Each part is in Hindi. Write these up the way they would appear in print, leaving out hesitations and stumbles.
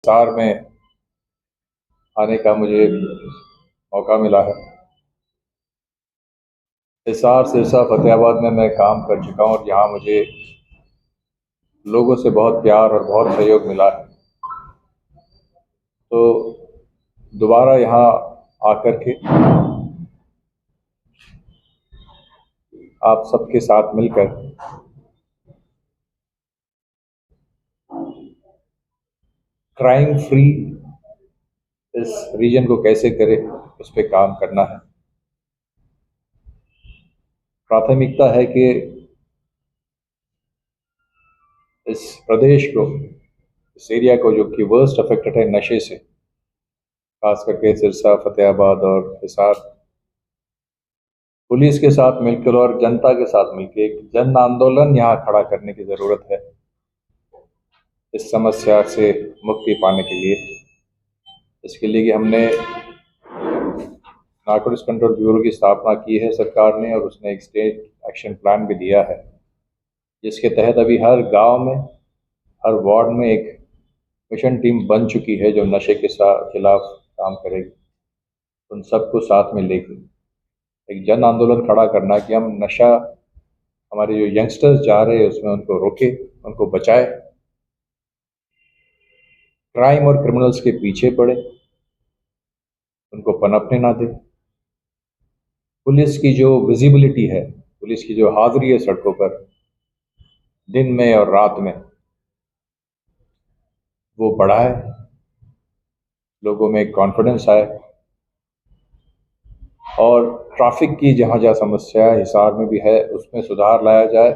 हिसार में आने का मुझे मौका मिला है। हिसार, सिरसा, फतेहाबाद में मैं काम कर चुका हूँ और यहाँ मुझे लोगों से बहुत प्यार और बहुत सहयोग मिला है। तो दोबारा यहाँ आकर के आप सबके साथ मिलकर क्राइम फ्री इस रीजन को कैसे करें, उस पर काम करना है। प्राथमिकता है कि इस प्रदेश को, इस एरिया को जो कि वर्स्ट अफेक्टेड है नशे से, खास करके सिरसा, फतेहाबाद और हिसार, पुलिस के साथ मिलकर और जनता के साथ मिलकर एक जन आंदोलन यहाँ खड़ा करने की ज़रूरत है इस समस्या से मुक्ति पाने के लिए। इसके लिए कि हमने नारकोटिक्स कंट्रोल ब्यूरो की स्थापना की है सरकार ने, और उसने एक स्टेट एक्शन प्लान भी दिया है, जिसके तहत अभी हर गांव में, हर वार्ड में एक मिशन टीम बन चुकी है जो नशे के खिलाफ काम करेगी। उन सबको साथ में लेकर एक जन आंदोलन खड़ा करना है कि हम नशा, हमारे जो यंगस्टर्स जा रहे हैं उसमें उनको रोके, उनको बचाए, क्राइम और क्रिमिनल्स के पीछे पड़े, उनको पनपने ना दे। पुलिस की जो विजिबिलिटी है, पुलिस की जो हाजिरी है सड़कों पर दिन में और रात में, वो बढ़ाए, लोगों में एक कॉन्फिडेंस आए, और ट्रैफिक की जहाँ जहाँ समस्या हिसार में भी है उसमें सुधार लाया जाए,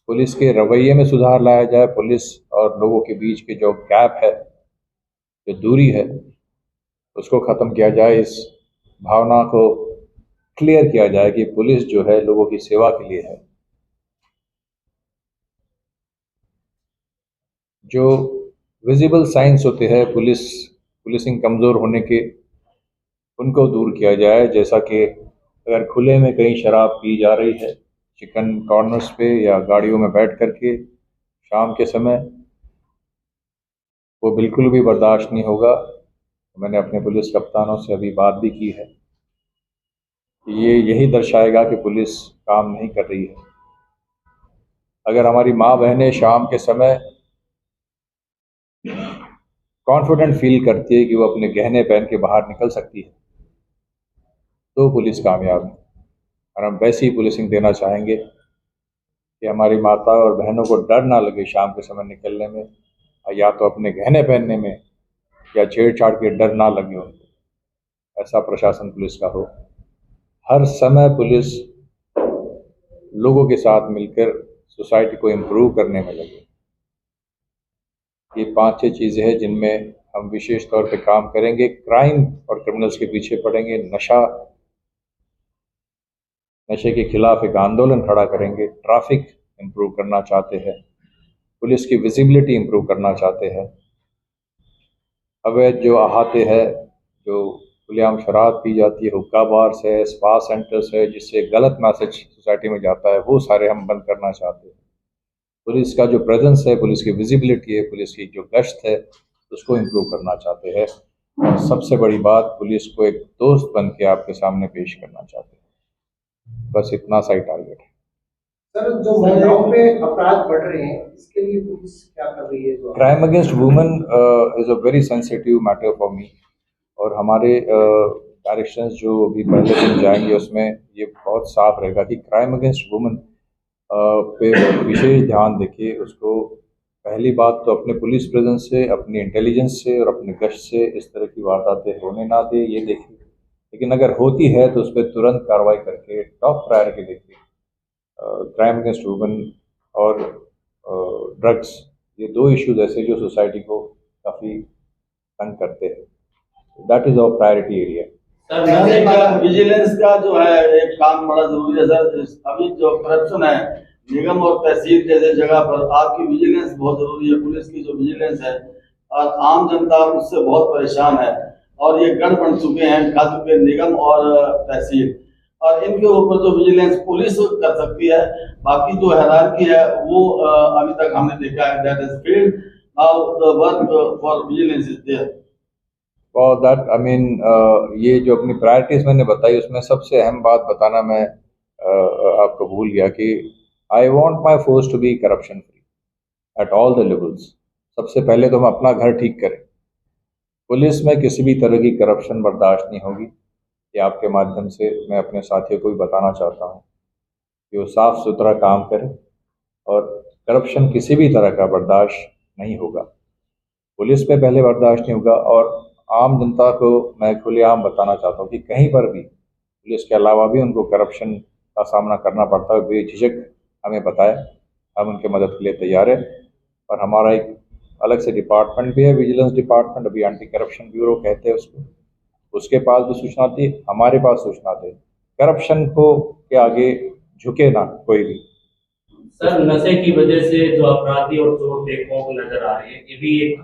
पुलिस के रवैये में सुधार लाया जाए, पुलिस और लोगों के बीच के जो गैप है, जो दूरी है, उसको ख़त्म किया जाए। इस भावना को क्लियर किया जाए कि पुलिस जो है लोगों की सेवा के लिए है। जो विजिबल साइंस होते हैं पुलिसिंग कमज़ोर होने के, उनको दूर किया जाए। जैसा कि अगर खुले में कहीं शराब पी जा रही है चिकन कॉर्नर्स पे या गाड़ियों में बैठ करके शाम के समय, वो बिल्कुल भी बर्दाश्त नहीं होगा। मैंने अपने पुलिस कप्तानों से अभी बात भी की है कि ये यही दर्शाएगा कि पुलिस काम नहीं कर रही है। अगर हमारी माँ बहनें शाम के समय कॉन्फिडेंट फील करती है कि वो अपने गहने पहन के बाहर निकल सकती है, तो पुलिस कामयाब है। और हम वैसी ही पुलिसिंग देना चाहेंगे कि हमारी माता और बहनों को डर ना लगे शाम के समय निकलने में, या तो अपने गहने पहनने में, या छेड़छाड़ के डर ना लगे उनको। ऐसा प्रशासन पुलिस का हो। हर समय पुलिस लोगों के साथ मिलकर सोसाइटी को इम्प्रूव करने में लगे। ये 5-6 चीज़ें हैं जिनमें हम विशेष तौर पे काम करेंगे। क्राइम और क्रिमिनल्स के पीछे पड़ेंगे, नशे के खिलाफ एक आंदोलन खड़ा करेंगे, ट्रैफिक इम्प्रूव करना चाहते हैं, पुलिस की विजिबिलिटी इम्प्रूव करना चाहते हैं, अवैध जो अहाते हैं, जो खुलेआम शराब पी जाती है, हुक्का बार्स है, स्पा सेंटर्स है, जिससे गलत मैसेज सोसाइटी में जाता है, वो सारे हम बंद करना चाहते हैं। पुलिस का जो प्रेजेंस है, पुलिस की विजिबिलिटी है, पुलिस की जो गश्त है, उसको इम्प्रूव करना चाहते हैं। और सबसे बड़ी बात, पुलिस को एक दोस्त बन के आपके सामने पेश करना चाहते हैं। बस इतना सा ही टारगेट है। सर, जो महिलाओं पे अपराध बढ़ रहे हैं, इसके लिए पुलिस क्या कर रही है? Crime against women is a very sensitive matter for me, और हमारे डायरेक्शंस जो अभी पहले दिन जाएंगे उसमें ये बहुत साफ रहेगा कि क्राइम अगेंस्ट वुमेन पे विशेष ध्यान देखिए। उसको पहली बात तो अपने पुलिस प्रेजेंस से, अपनी इंटेलिजेंस से और अपने गश्त से इस तरह की वारदातें होने ना दे, ये देखिए। लेकिन अगर होती है तो उस पर तुरंत कार्रवाई करके टॉप प्रायोरिटी देखिए। क्राइम अगेंस्ट वुमेन और ड्रग्स, ये 2 इश्यूज ऐसे जो सोसाइटी को काफ़ी तंग करते हैं। That is our priority area. Sir, नशे का विजिलेंस का जो है एक काम बड़ा जरूरी है सर। अभी जो करप्शन है निगम और तहसील जैसे जगह पर, आपकी विजिलेंस बहुत जरूरी है। पुलिस की जो विजिलेंस है, और आम जनता उससे बहुत परेशान है, और ये गढ़ बन चुके हैं खास करके निगम और तहसील, और इनके ऊपर जो विजिलेंस पुलिस कर सकती है, बाकी जो हायरार्की है वो अभी तक हमने देखा है that is failed. Now the work for vigilance is there. और दैट आई मीन ये जो अपनी प्रायोरिटीज़ मैंने बताई उसमें सबसे अहम बात बताना मैं आपको भूल गया कि I want my force to be corruption free at all the levels. सबसे पहले तो हम अपना घर ठीक करें। पुलिस में किसी भी तरह की करप्शन बर्दाश्त नहीं होगी। ये आपके माध्यम से मैं अपने साथियों को भी बताना चाहता हूँ कि वो साफ़ सुथरा काम करें और करप्शन किसी भी तरह का बर्दाश्त नहीं होगा। पुलिस पे पहले बर्दाश्त नहीं होगा और आम जनता को मैं खुलेआम बताना चाहता हूँ कि कहीं पर भी पुलिस के अलावा भी उनको करप्शन का सामना करना पड़ता है, बेझिझक हमें बताएं, हम उनके मदद के लिए तैयार हैं। और हमारा एक अलग से डिपार्टमेंट भी है, विजिलेंस डिपार्टमेंट, अभी एंटी करप्शन ब्यूरो कहते हैं उसको। उसके पास भी सूचना थी, हमारे पास सूचना थी। करप्शन को के आगे झुके ना कोई भी। सर, नशे की वजह से जो अपराधी और चोर बेखौफ नजर आ रहे हैं, ये भी एक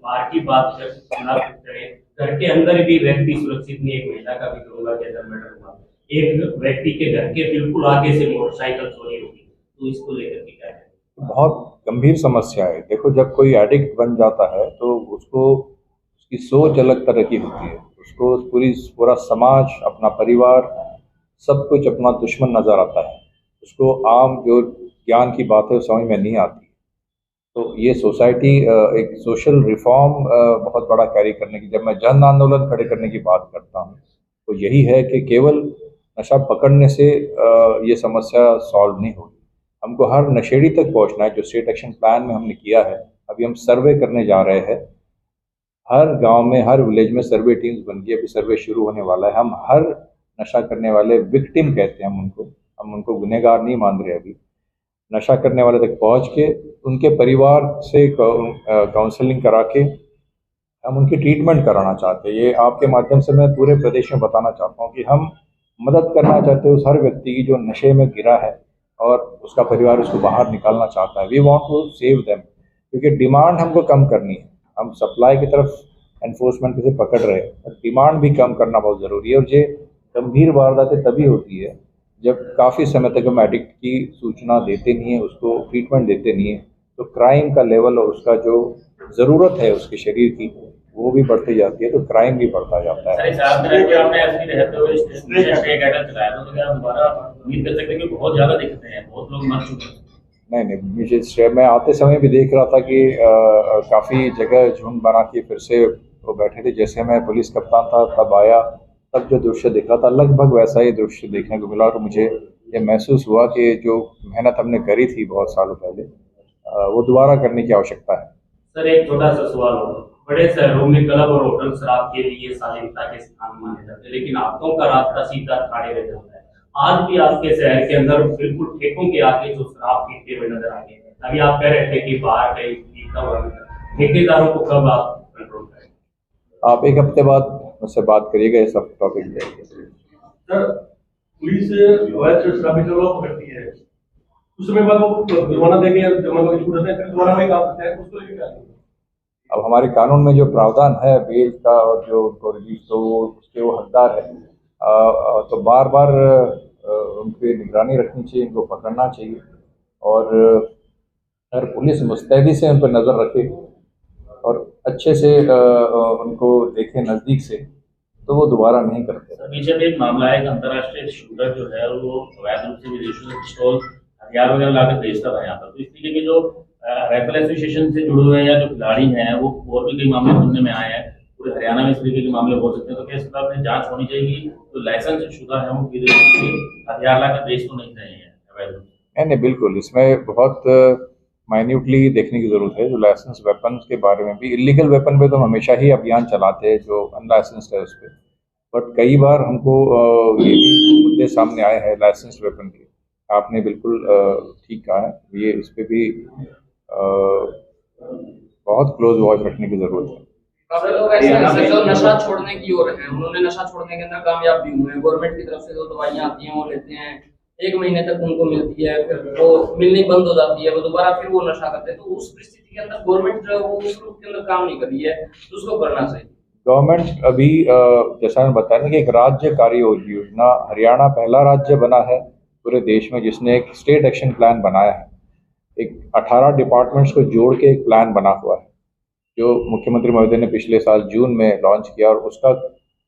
बाहर की बात ना करें, घर के अंदर भी व्यक्ति सुरक्षित नहीं। एक महिला का भी कहूँगा कि अंदर मर्डर हुआ, एक व्यक्ति के घर के बिल्कुल आगे से मोटरसाइकिल चोरी होगी, तो इसको लेकर के क्या है? बहुत गंभीर समस्या है। देखो, जब कोई एडिक्ट बन जाता है तो उसको उसकी सोच अलग तरह की होती है। उसको पूरा समाज, अपना परिवार, सब कुछ अपना दुश्मन नज़र आता है। उसको आम जो ज्ञान की बात है वो समझ में नहीं आती। तो ये सोसाइटी एक सोशल रिफॉर्म बहुत बड़ा कैरी करने की, जब मैं जन आंदोलन खड़े करने की बात करता हूँ तो यही है कि केवल नशा पकड़ने से ये समस्या सॉल्व नहीं होगी। हमको हर नशेड़ी तक पहुँचना है। जो स्टेट एक्शन प्लान में हमने किया है, अभी हम सर्वे करने जा रहे हैं। हर गांव में, हर विलेज में सर्वे टीम्स बन गई, अभी सर्वे शुरू होने वाला है। हम हर नशा करने वाले, विक्टिम कहते हैं हम उनको गुनहगार नहीं मान रहे। अभी नशा करने वाले तक पहुंच के उनके परिवार से काउंसलिंग करा के हम उनकी ट्रीटमेंट कराना चाहते हैं। ये आपके माध्यम से मैं पूरे प्रदेश में बताना चाहता हूँ कि हम मदद करना चाहते हैं उस हर व्यक्ति की जो नशे में गिरा है और उसका परिवार उसको बाहर निकालना चाहता है। We want to save them, क्योंकि डिमांड हमको कम करनी है। हम सप्लाई की तरफ एनफोर्समेंट से पकड़ रहे हैं, और डिमांड भी कम करना बहुत ज़रूरी है। और ये गंभीर वारदातें तभी होती है जब काफ़ी समय तक हम एडिक्ट की सूचना देते नहीं है, उसको ट्रीटमेंट देते नहीं है, तो क्राइम का लेवल और उसका जो ज़रूरत है उसके शरीर की, वो भी बढ़ती जाती है, तो क्राइम भी बढ़ता जाता है। नहीं, मैं आते समय भी देख रहा था कि काफ़ी जगह झुंड बना के फिर से वो बैठे थे। जैसे मैं पुलिस कप्तान था तब आया, तब जो दृश्य देखा था लगभग वैसा ही दृश्य देखने को मिला। और मुझे ये महसूस हुआ कि जो मेहनत हमने करी थी बहुत सालों पहले, वो दोबारा करने की आवश्यकता है। सर, एक छोटा सा सवाल होगा। बड़े शहरों में क्लब और होटल शराब के लिए शालीनता के स्थान माने जाते हैं, लेकिन आपकों का रास्ता सीधा थाने में जाता है। आज भी आपके शहर के अंदर बिल्कुल ठेकों के आगे जो शराब पीते हुए नजर आ गए। अभी आप कह रहे थे कि बाहर कहीं पीता हुआ, ठेकेदारों को कब आप कंट्रोल करें? आप एक हफ्ते बाद मुझसे बात करिएगा, ये सब टॉपिक पे। सर, पुलिस अवैध शराबी चोरों को पकड़ती है, उस समय बाद वो जुर्माना देके जुर्माना छूट देते हैं, फिर दोबारा में काम करते हैं, उसको लेके क्या? अब हमारे कानून में जो प्रावधान है बेल का और जो उनको रिलीज, तो उसके वो हकदार है। तो बार बार उन पर निगरानी रखनी चाहिए, इनको पकड़ना चाहिए। और अगर पुलिस मुस्तैदी से उन पर नज़र रखे और अच्छे से उनको देखे नज़दीक से, तो वो दोबारा नहीं करते। पीछे भी एक मामला है, एक अंतर्राष्ट्रीय शूटर जो है वो अवैध रूप से विदेशों से पिस्तौल, हथियार वगैरह लाकर भेजता था यहाँ पर। तो इस तरीके के जो राइफल एसोसिएशन से जुड़े हुए हैं या जो खिलाड़ी हैं, वो और भी कई मामले सुनने में आए हैं। पूरे हरियाणा में इस तरीके के मामले हो सकते हैं। तो क्या इस बात में जांच होनी चाहिए? तो लाइसेंस शुदा है, वो विदेशों से हथियार लाकर भेज तो नहीं रहे हैं अवैध रूप से? नहीं, बिल्कुल, इसमें बहुत माइन्यूटली देखने की ज़रूरत है। जो लाइसेंस वेपन के बारे में भी, इलीगल वेपन पे तो हमेशा ही अभियान चलाते हैं, जो अनलाइसेंस्ड है उस पर। बट कई बार हमको ये भी मुद्दे सामने आए हैं लाइसेंस वेपन के। आपने बिल्कुल ठीक कहा है, ये इस पर भी बहुत क्लोज वॉच रखने की ज़रूरत है। काफी लोग ऐसे हैं जो नशा छोड़ने की ओर हैं, उन्होंने नशा छोड़ने के अंदर कामयाब भी हुए हैं। गवर्नमेंट की तरफ से जो दवाइयाँ आती हैं वो लेते हैं, 1 महीने तक उनको मिलती है, फिर वो मिलनी बंद हो जाती है, वो दोबारा फिर वो नशा करते हैं। तो उस परिस्थिति के अंदर गवर्नमेंट जो है वो उस रूप के अंदर काम नहीं कर रही है, तो उसको करना चाहिए। गवर्नमेंट अभी जैसा मैंने बताया ना कि एक राज्य कार्य योजना, हरियाणा पहला राज्य बना है पूरे देश में जिसने एक स्टेट एक्शन प्लान बनाया है। एक 18 डिपार्टमेंट्स को जोड़ के एक प्लान बना हुआ है। जो मुख्यमंत्री महोदय ने पिछले साल जून में लॉन्च किया, और उसका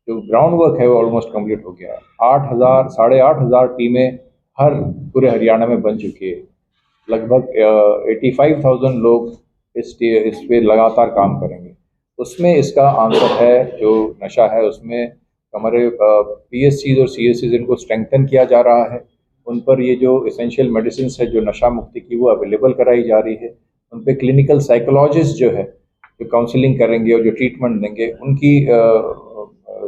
जो ग्राउंड वर्क है वो ऑलमोस्ट कंप्लीट हो गया है। 8,000 टीमें हर पूरे हरियाणा में बन चुकी है। लगभग 85,000 लोग इस पे लगातार काम करेंगे। उसमें इसका आंसर है जो नशा है, उसमें हमारे PSCs और CSCs इनको स्ट्रेंथन किया जा रहा है। उन पर ये जो एसेंशियल मेडिसिन है जो नशा मुक्ति की वो अवेलेबल कराई जा रही है। उन पे क्लिनिकल साइकोलॉजिस्ट जो है जो काउंसलिंग करेंगे और जो ट्रीटमेंट देंगे, उनकी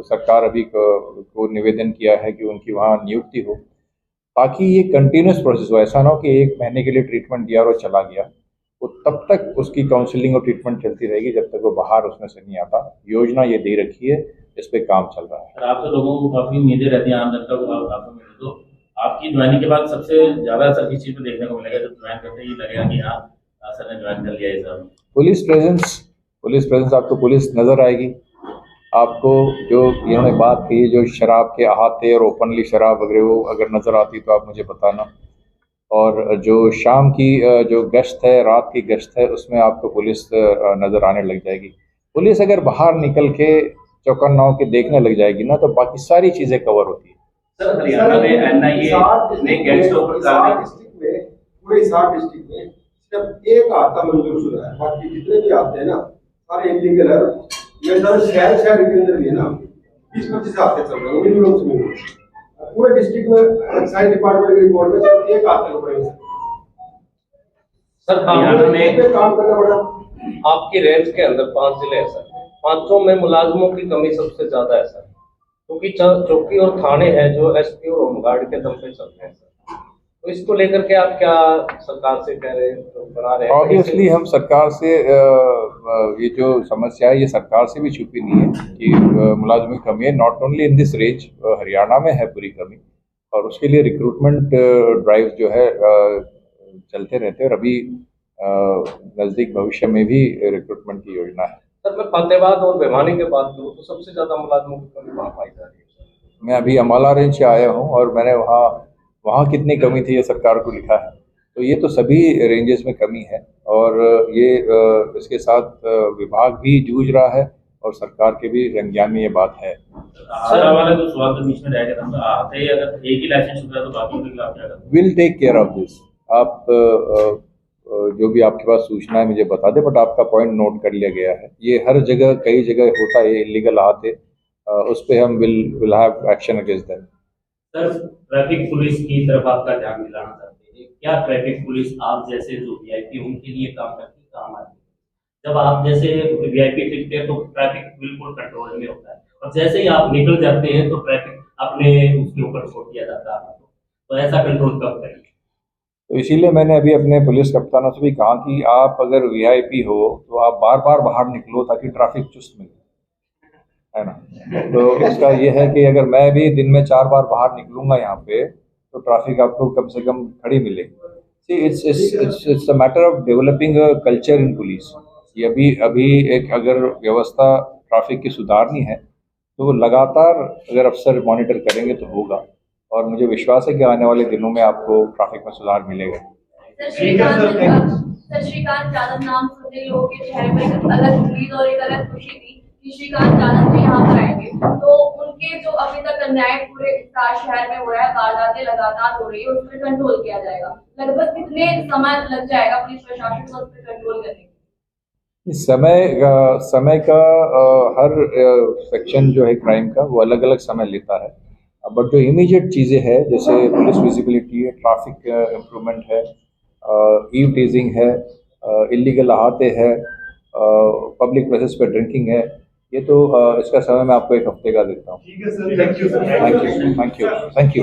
सरकार अभी को निवेदन किया है कि उनकी वहाँ नियुक्ति हो, ताकि ये कंटिन्यूस प्रोसेस हो। ऐसा ना हो कि 1 महीने के लिए ट्रीटमेंट दिया और चला गया, वो तब तक उसकी काउंसलिंग और ट्रीटमेंट चलती रहेगी जब तक वो बाहर उसमें से नहीं आता। योजना ये दे रखी है, इस पे काम चल रहा है। सर, आप तो लोगों को काफ़ी उम्मीदें रहती हैं, आम जनता को काफ़ी उम्मीदें, तो आपकी ज्वाइनिंग के बाद सबसे ज़्यादा असर किस चीज़ पे देखने को मिलेगा जब ज्वाइन करते ही लगेगा कि हाँ सर ने ज्वाइन कर लिया ये सब? पुलिस प्रेजेंस आपको पुलिस नज़र आएगी। आपको जो इन्होंने बात की, जो शराब के अहाते और ओपनली शराब वगैरह, वो अगर नज़र आती तो आप मुझे बताना। और जो शाम की जो गश्त है, रात की गश्त है, उसमें आपको पुलिस नज़र आने लग जाएगी। पुलिस अगर बाहर निकल के चौकन्ना होकर देखने लग जाएगी ना, तो बाकी सारी चीज़ें कवर होती है। सर, हरियाणा में NIA ने गैंगस्टर पर डिस्ट्रिक्ट में, पूरे हिसार डिस्ट्रिक्ट में सिर्फ एक आता मंजूर है, बाकी जितने भी आते हैं ना सारे इलीगल है। ये सारे शहर के अंदर भी है ना 20-25 आते चल रहे हैं मिनिमम से मिनिमम। पूरे डिस्ट्रिक्ट में एक्साइज डिपार्टमेंट के रिकॉर्ड में सिर्फ एक आते हैं पड़े। सर, हरियाणा में काम करना पड़ा। आपकी रेंज के अंदर 5 जिले हैं सर, 5 में मुलाजमों की कमी सबसे ज्यादा है सर, क्योंकि चौकी और थाने हैं जो SP और होमगार्ड के दम पे चलते हैं सर। तो इसको लेकर के आप क्या सरकार से कह रहे हैं, बना रहे हैं? ऑब्वियसली हम सरकार से ये जो समस्या है ये सरकार से भी छुपी नहीं है कि मुलाजमी की कमी है। Not only in this range, Haryana में है पूरी कमी, और उसके लिए रिक्रूटमेंट ड्राइव जो है चलते रहते हैं। और अभी नज़दीक भविष्य में भी रिक्रूटमेंट की योजना है। सर, मैं फतेहाबाद और भिवानी के बात करूँ तो सबसे ज्यादा मुलाजमों की कमी वहाँ पाई जा रही है। मैं अभी अम्बाला रेंज से आया हूँ और मैंने वहाँ कितनी कमी थी ये सरकार को लिखा है। तो ये तो सभी रेंजेस में कमी है, और ये इसके साथ विभाग भी जूझ रहा है और सरकार के भी संज्ञान में ये बात है। आगरा वाला जो सवाल तो बीच में रह गया था, आते ही अगर एक ही लाइसेंस होता है तो बाकी के खिलाफ क्या करते? Will take care of this. आप जो भी आपके पास सूचना है मुझे बता दें, बट आपका पॉइंट नोट कर लिया गया है। ये हर जगह कई जगह होता है इलीगल आते, उस पर हम will have action against them. Sir, traffic police की तरफ आपका ध्यान दिलाना चाहते हैं, क्या ट्रैफिक पुलिस आप जैसे जो VIP उनके लिए काम करती है, काम आती है? जब आप जैसे VIP टिकते हैं तो ट्रैफिक बिल्कुल कंट्रोल में होता है, और जैसे ही आप निकल जाते हैं तो ट्रैफिक अपने उसके ऊपर छोड़ दिया जाता है। तो ऐसा कंट्रोल कब करें? तो इसीलिए मैंने अभी अपने पुलिस कप्तानों से भी कहा कि आप अगर VIP हो तो आप बार बार बाहर निकलो ताकि ट्रैफिक चुस्त मिले, है ना। तो इसका ये है कि अगर मैं भी दिन में 4 बार बाहर निकलूंगा यहाँ पे तो ट्रैफिक आपको कम से कम खड़ी मिलेगी। It's a matter of developing a culture in police. ये अभी एक अगर व्यवस्था ट्रैफिक की सुधारनी है तो वो लगातार अगर अफसर मॉनिटर करेंगे तो होगा, और मुझे विश्वास है कि आने वाले दिनों में आपको ट्रैफिक में सुधार मिलेगा। सर, श्रीकांत जाधव नाम सुनते लोगों के चेहरे पर एक अलग उम्मीद और एक अलग खुशी थी कि श्रीकांत जाधव जी यहाँ पर आएंगे। तो उनके जो अभी तक अन्याय पूरे शहर में हो रहा है, वारदातें लगातार हो रही है, उस पर कंट्रोल किया जाएगा। लगभग कितने समय लग जाएगा पुलिस प्रशासन को उस पर कंट्रोल करने में? समय का हर सेक्शन जो है क्राइम का वो अलग अलग समय लेता है, बट जो इमीडिएट चीज़ें हैं जैसे पुलिस विजिबिलिटी है, ट्रैफिक इम्प्रूवमेंट है, ईव टीजिंग है, इलीगल अहाते है, पब्लिक प्लेसेस पे ड्रिंकिंग है, ये तो इसका समय मैं आपको 1 हफ्ते का देता हूँ। ठीक है sir, thank you sir. Thank you.